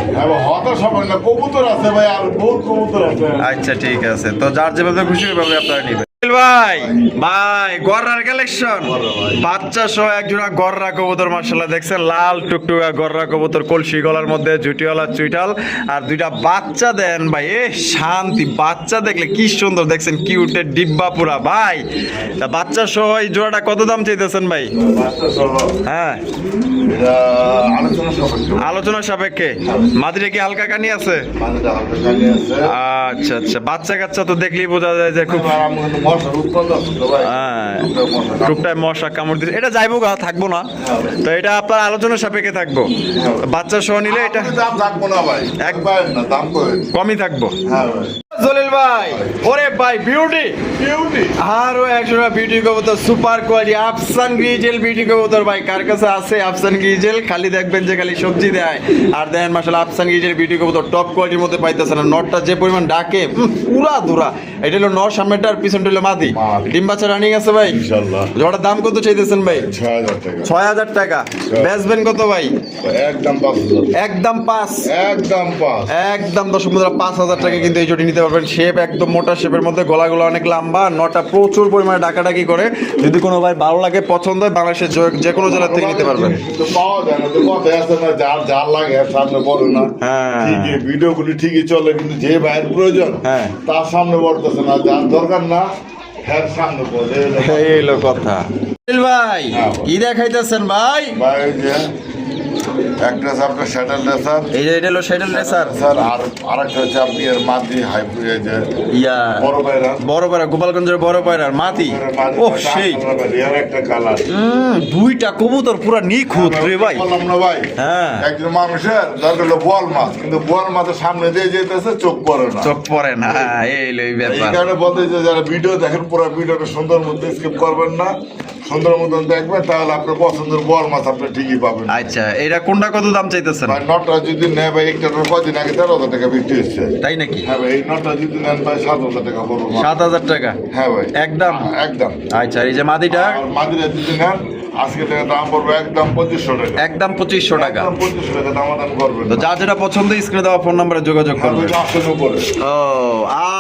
হতাশ হবে না, কবুতর আছে ভাই, আর বহুত কবুতর আছে। আচ্ছা ঠিক আছে, তো যার যেভাবে খুশি ওইভাবে আপনারা নিবেন। ভাই ভাই গররার কালেকশন বাচ্চা সহ একজোড়া গররা কবুতর মাশাআল্লাহ দেখছেন লাল টুকটুকা গররা কবুতর কলসি গলার মধ্যে জুটিওয়ালা চুইটাল আর দুইটা বাচ্চা দেন ভাই এ শান্তি বাচ্চা দেখলে কি সুন্দর দেখছেন কিউটের ডিব্বা পুরা ভাই তা বাচ্চা সহ এই জোড়াটা কত দাম চাইতেছেন ভাই হ্যাঁ এটা আলোচনা সাপেক্ষে আলোচনা সাপেক্ষে মাদিরে কি হালকা কানি আছে মাঝে হালকা কালি আছে আচ্ছা আচ্ছা বাচ্চা কাচ্চা তো দেখলেই বোঝা যায় যে খুব মশার উৎপন্ন আছে তো ভাই হ্যাঁ মশা টুকটায় মশা কামড় দিচ্ছে এটা যাইবো গা থাকবো না তো এটা আপনার আলোচনা সাপেক্ষে থাকবো বাচ্চা সহ নিলে এটা দাম থাকবো না ভাই একবার না দাম করে কমই থাকবো হ্যাঁ ভাই জলিল ভাই ওরে ভাই বিউটি বিউটি আরো একজোড়া বিউটি কবুতর সুপার কোয়ালিটি আফসান গ্রিজেল বিউটি কবুতর ভাই কার কাছে আছে আফসান গ্রিজেল খালি দেখবেন যে খালি সবজি দেয় আর দেখেন মাশাআল্লাহ আফসান গ্রিজেল বিউটি কবুতর টপ কোয়ালিটির মধ্যে পাইতেছে না নটটা যে পরিমাণ ডাকে পুরা দুরা এটা হলো নর সামনেটা আর পিছনটা হলো মাদি মাদি। ডিম বাচ্চা রানিং আছে ভাই ইনশাআল্লাহ জোড়ার দাম কত চাইতেছেন ভাই 6000 টাকা 6,000 টাকা বেচবেন কত ভাই একদম 5000 একদম 5 একদম 5 একদম দর্শক বন্ধুরা 5,000 টাকা কিন্তু এই জোটি নিতে পারবেন শেপ একদম মোটা শেপের মধ্যে গলাগুলো অনেক লম্বা নটা প্রচুর পরিমাণে ডাকাডাকি করে যদি কোনো ভাই ভালো লাগে পছন্দ হয় বাংলাদেশের যে কোনো জেলা থেকে নিতে পারবেন তো পাওয়া যায় না তো কথায় আছে না যার লাগে আর সামনে বড় না হ্যাঁ। ঠিকই ভিডিওগুলি ঠিকই চলে কিন্তু যে ভাইয়ের প্রয়োজন হ্যাঁ। তার সামনে বলতেছে না যার দরকার না হ্যাঁ সামনে পড়ে এই হলো কথা ভাই হ্যাঁ। কি দেখাইতেছেন ভাই ভাই এই যে একটা আছে আপনার শ্যাটেল রেসার এই যে এটা হলো শাইডেল রেসার স্যার আর আরেকটা হচ্ছে আপনি এর মাদি হাইব্রিড যে ইয়া বড় ভাইরা বড় পায়রা গোপালগঞ্জের বড় পায়রার মাতি ও সেই রিয়ার একটা কালার দুইটা কবুতর পুরা নিখুঁত রে ভাই বললাম না ভাই হ্যাঁ একজন মানুষের দরকার হলো বোয়াল মাছ কিন্তু বোয়াল মাছের সামনে দিয়ে যেতেছে চোখ পড়ে না চোখ পড়ে না এই হলো এই এই ব্যাপার কারণে বলতে যে যারা ভিডিও দেখেন পুরো ভিডিওটা সুন্দর মতো স্কিপ করবেন না সুন্দর মতন দেখবেন তাহলে আপনার পছন্দের বোয়াল মাছ আপনি ঠিকই পাবেন আচ্ছা এটা কোনটা কত দাম চাইতেছেন ভাই নটটা যদি নেয় ভাই একটা কদিন আগে 13,000 টাকা বিক্রি হচ্ছে তাই নাকি হ্যাঁ ভাই এই নটটা যদি নেন ভাই 7,000 টাকা পড়বে মাত্র। 7,000 টাকা হ্যাঁ ভাই একদম একদম আচ্ছা এই যে মাদিটা আর মাদিরা যদি নেন আজকে টাকা দাম পড়বে একদম 2500 টাকা একদম 2500 টাকা একদম 2500 টাকা দাম করবেন তো যা যেটা পছন্দ স্ক্রিনে দেওয়া ফোন নম্বরে যোগাযোগ করবেন আসলে উপরে ও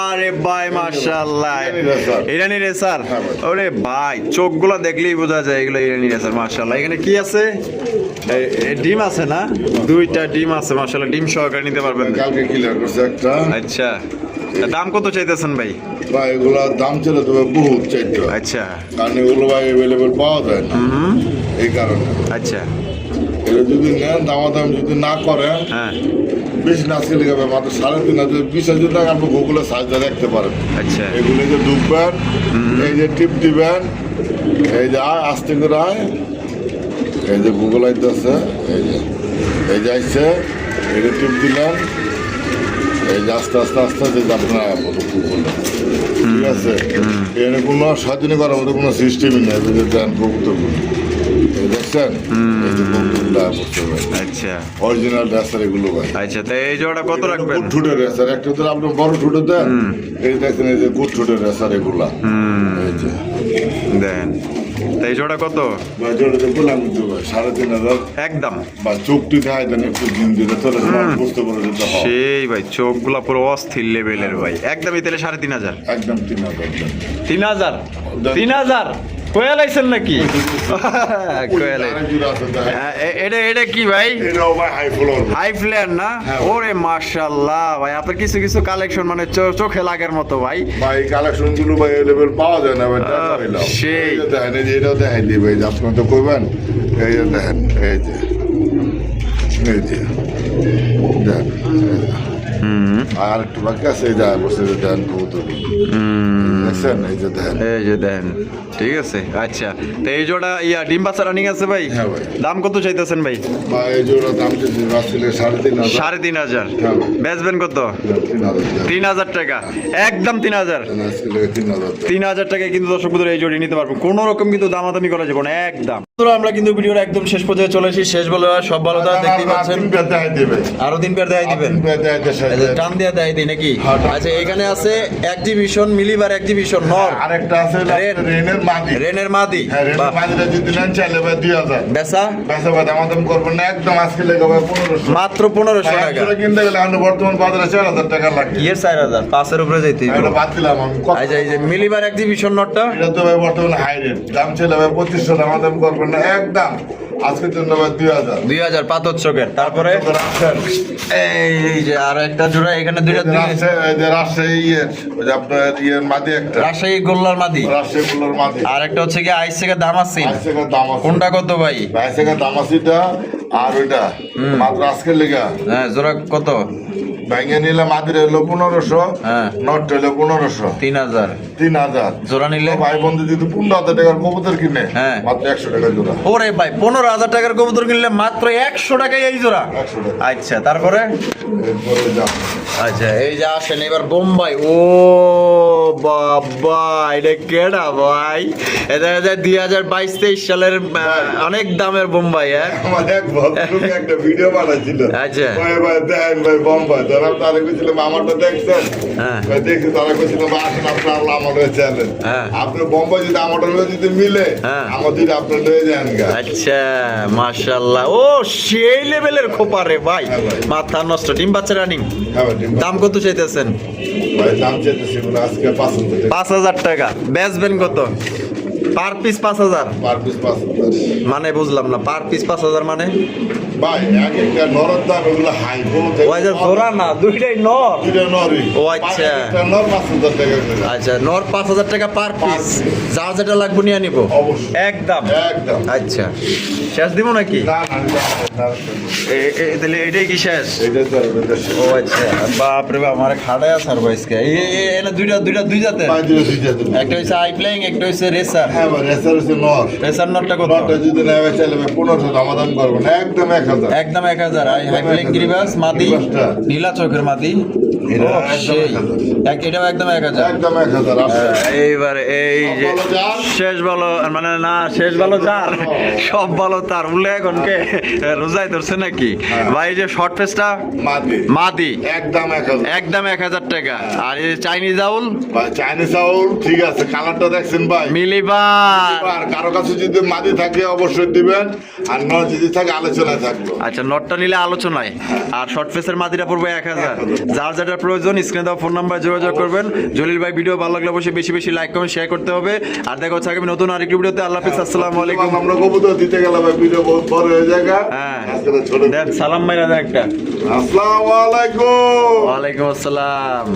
আরে ভাই মাশাআল্লাহ ইরানি রেসার। ইরানি রেসার হ্যাঁ ভাই। ওরে ভাই চোখগুলো দেখলেই বোঝা যায় এগুলো ইরানি রেসার মাশাআল্লাহ এখানে কি আছে ডিম আছে না দুইটা ডিম আছে মাশাআল্লাহ ডিম সহকারে নিতে পারবেন কালকে ক্লিয়ার করছে একটা আচ্ছা তা দাম কত চাইতেছেন ভাই ভাই এগুলোর দাম ছিল তবে বহুত চাইতো আচ্ছা কারণ এগুলো ভাই অ্যাভেলেবেল পাওয়া যায় না এই কারণে আচ্ছা এগুলো যদি নেন দামাদাম যদি না করেন হ্যাঁ বেশি না আজকে লিখে মাত্র 3,500 20,000 টাকা আপনি গুগলে সার্চ দেখতে পারেন আচ্ছা এগুলো যে ঢুকবেন এই যে টিপ দিবেন এই যে আয় আস্তে করে আয় এই যে গুগল আইতেছে এই যে আসছে এই যে টিপ দিলেন এই যে আস্তে আস্তে আস্তে যে আপনার গুগলে ঠিক আছে এখানে কোনো স্বাধীন করার মতো কোনো সিস্টেমই নেই এই যে দেন কবুতরগুলো এই দেখছেন এই যে কবুতরগুলো করতে হবে আচ্ছা অরিজিনাল রেসার এগুলো ভাই আচ্ছা তো এই জোড়া কত রাখবেন গুড ঠুটের রেসার একটা তো আপনি বড় ঠুটে দেন এই দেখছেন এই যে গুড ঠুটের রেসার এগুলা এই যে দেন তো এই জোড়া কত ভাই জোড়াতে বললাম কিন্তু ভাই 3,500 একদম বা চোখটি দেখায় দেন একটু দিন দিলে তাহলে মানুষ বুঝতে পারে যেতে হয় সেই ভাই চোখগুলা পুরো অস্থির লেভেলের ভাই একদমই তাহলে 3,500 একদম 3,000 3,000 3,000 কোয়েল আইছেন নাকি কোয়েল এটা এটা কি ভাই এটাও ভাই হাই ফ্লোর হাই ফ্লেয়ার না হ্যাঁ। ওরে মাশাআল্লাহ ভাই আপনার কিছু কিছু কালেকশন মানে চোখে লাগার মতো ভাই ভাই কালেকশন গুলো ভাই লেভেল পাওয়া যায় না ভাই সেই। এই যে দেখেন এই যে এটাও দেখাই দিই ভাই আপনি তো কইবেন এই যে দেখেন এই যে দেন আর একটু বাকি আছে এই যে বসে দেন কবুতর দেখছেন এই যে দেখেন এই যে দেন ঠিক আছে আচ্ছা তো এই জোড়া ইয়া ডিম বাচ্চা রানিং আছে ভাই হ্যাঁ ভাই। দাম কত চাইতেছেন ভাই ভাই এই জোড়া দাম চাইছি আসলে 3,500 3,500 হ্যাঁ ভাই। বেচবেন কত 3,000 3,000 টাকা একদম 3,000 আজকে 3,000 3,000 টাকায় কিন্তু দর্শক বন্ধুরা এই জোড়ি নিতে পারবো কোনো রকম কিন্তু দামাদামি করা যাবে না একদম তো আমরা কিন্তু ভিডিওর একদম শেষ পর্যায়ে চলে এসেছি। শেষ বলে আর সব ভালো তারা দেখতেই পাচ্ছেন। আরো দিন পেয়ার দেখাই দিবেন। এই যে টান দিয়ে দেখাই দিই নাকি? আচ্ছা এখানে আছে এক্সিবিশন মিলিবার এক্সিবিশন নর, আরেকটা আছে রেনের মাদি। রেনের মাদি। হ্যাঁ, রেনের মাদিটা যদি নেন চাইলে ভাই 2000 বেচা বেচা ভাই দামাদাম করবেন না, একদম আজকে লেগে ভাই 1500 মাত্র 1500 টাকা। একজোড়া কিনতে গেলে এখন বর্তমান বাজারে 4000 টাকা লাগে। ইয়ের 4000 5 উপরে যাইতে হইব। এটা বাদ দিলাম আমি। আচ্ছা এই যে মিলিবার এক্সিবিশন নরটা এটা তো ভাই বর্তমানে হাই রেট, দাম ছিল ভাই 2500, দামাদাম করবেন না, একদম আজকের জন্য ভাই 2000 পাথর চোখের। তারপরে এই যে আর একটা জোড়া, এখানে দুইটা রাজশাহী ওই যে আপনার মাদি একটা, রাজশাহী গোল্লার মাদি, রাজশাহী গুলোর মাদি। আর একটা হচ্ছে কি আইস থেকে দাম আছে। দাম আছে কোনটা কত ভাই? বাইশের দাম আছিটা আর ওইটা মাত্র আজকের লেগা। হ্যাঁ জোড়া কত? ব্যাঙ্গে নিলে মাদির হইলো 1500, হ্যাঁ নট হইলো 1500, 3000 জোড়া নিলে। ভাই বন্ধু যদি 15,000 টাকার কবুতর কিনে হ্যাঁ মাত্র 100 টাকা জোড়া। ওরে ভাই 15,000 টাকার কবুতর কিনলে মাত্র 100 টাকায় এই জোড়া। 100 টাকা। আচ্ছা তারপরে এরপরে যা আচ্ছা এই যে আসেন এবার বোম্বাই। ও বাবা এটা কেডা ভাই? এটা 2022-23 সালের অনেক দামের বোম্বাই। হ্যাঁ আমার এক ভদ্রলোক একটা ভিডিও বানাইছিল। আচ্ছা। ভাই ভাই দেখেন ভাই বোম্বাই, যারা তারা কইছিলাম আমারটা দেখছেন, হ্যাঁ। ভাই দেখছি তারা কইছিল ভাই আসেন আপনার আমার চ্যানেল, হ্যাঁ। আপনার বোম্বাই যদি আমারটা যদি মিলে হ্যাঁ। আমার যদি আপনার লয়ে যান গা। আচ্ছা মাশাআল্লাহ, ও সেই লেভেলের খোপা রে ভাই, হ্যাঁ ভাই। মাথা নষ্ট। ডিম বাচ্চা রানিং। হ্যাঁ ভাই, ঠিক দাম কত চাইতেছেন? ভাই দাম চাইতেছি বলে আজকে 5,000 টাকা 5,000 টাকা। বেচবেন কত? Per piece 5,000 per piece 5,000। মানে বুঝলাম না, পার পিস 5,000 মানে? ভাই এক একটা নরদ দাম এগুলো হাই কোনো ও আচ্ছা জোড়া না, দুইটাই নর। দুইটা নরই। ও আচ্ছা। একটা নর 5,000 টাকা করে। আচ্ছা নর 5,000 টাকা পার পিস। যার যেটা লাগবে নিয়ে নিব অবশ্যই। একদম। একদম। আচ্ছা শেষ দিব নাকি? না না না, তাহলে এটাই কি শেষ? এটা তো এটা শেষ। ও আচ্ছা বাপ রে বাপ, আমার খাড়ায় আসার বয়সকে এনে দুই জাতের। ভাই দুটো দুইটা দিন। একটা হচ্ছে আই প্লেইং, একটা হচ্ছে রেসার। হ্যাঁ ভাই রেসার হচ্ছে নর। রেসার নরটা কত? নরটা যদি নেবে চাইলে ভাই 1500 দামাদাম করবেন, একদম 1000। একদম 1000। হাই প্লেইং গিরিবাস মাদি, গিরিবাসটা। নীলা চোখের মাদি। এটা ও, একদম সেই। 1000 এটাও একদম 1000। একদম 1000 আসছে। এইবার এই যে সব ভালো যার। শেষ ভালো মানে না, শেষ ভালো যার সব ভালো তার উল্লে এখনকে রোজাই ধরছে নাকি ভাই? এই যে শর্ট ফেসটা মাদি মাদি একদম 1000। একদম 1000 টাকা। আর এই চাইনিজ আউল ভাই চাইনিজ আউল ঠিক আছে, কালারটা দেখছেন ভাই? মিলিবার। আর কারো কাছে যদি মাদি থাকে অবশ্যই দিবেন, আর নর যদি থাকে আলোচনায় থাকবে। আচ্ছা নটটা নিলে আলোচনায়। আর শর্ট ফেসের মাদিটা পড়বে 1000। যার যেটা প্রয়োজন স্ক্রিনে দেওয়া ফোন নাম্বার যোগাযোগ করবেন। জলিল ভাই ভিডিও ভালো লাগলে অবশ্যই বেশি বেশি লাইক কমেন্ট শেয়ার করতে হবে। আর দেখা হচ্ছে আগামী নতুন আরেকটি ভিডিওতে। আল্লাহ হাফেজ, আসসালামু আলাইকুম। আমরা কবুতর দিতে গেলাম ভাই, ভিডিও বহুত বড় হয়ে যায়। হ্যাঁ আজকে ছোট। দেন সালাম মাইরা দেন একটা। আসসালামু আলাইকুম। ওয়ালাইকুম আসসালাম।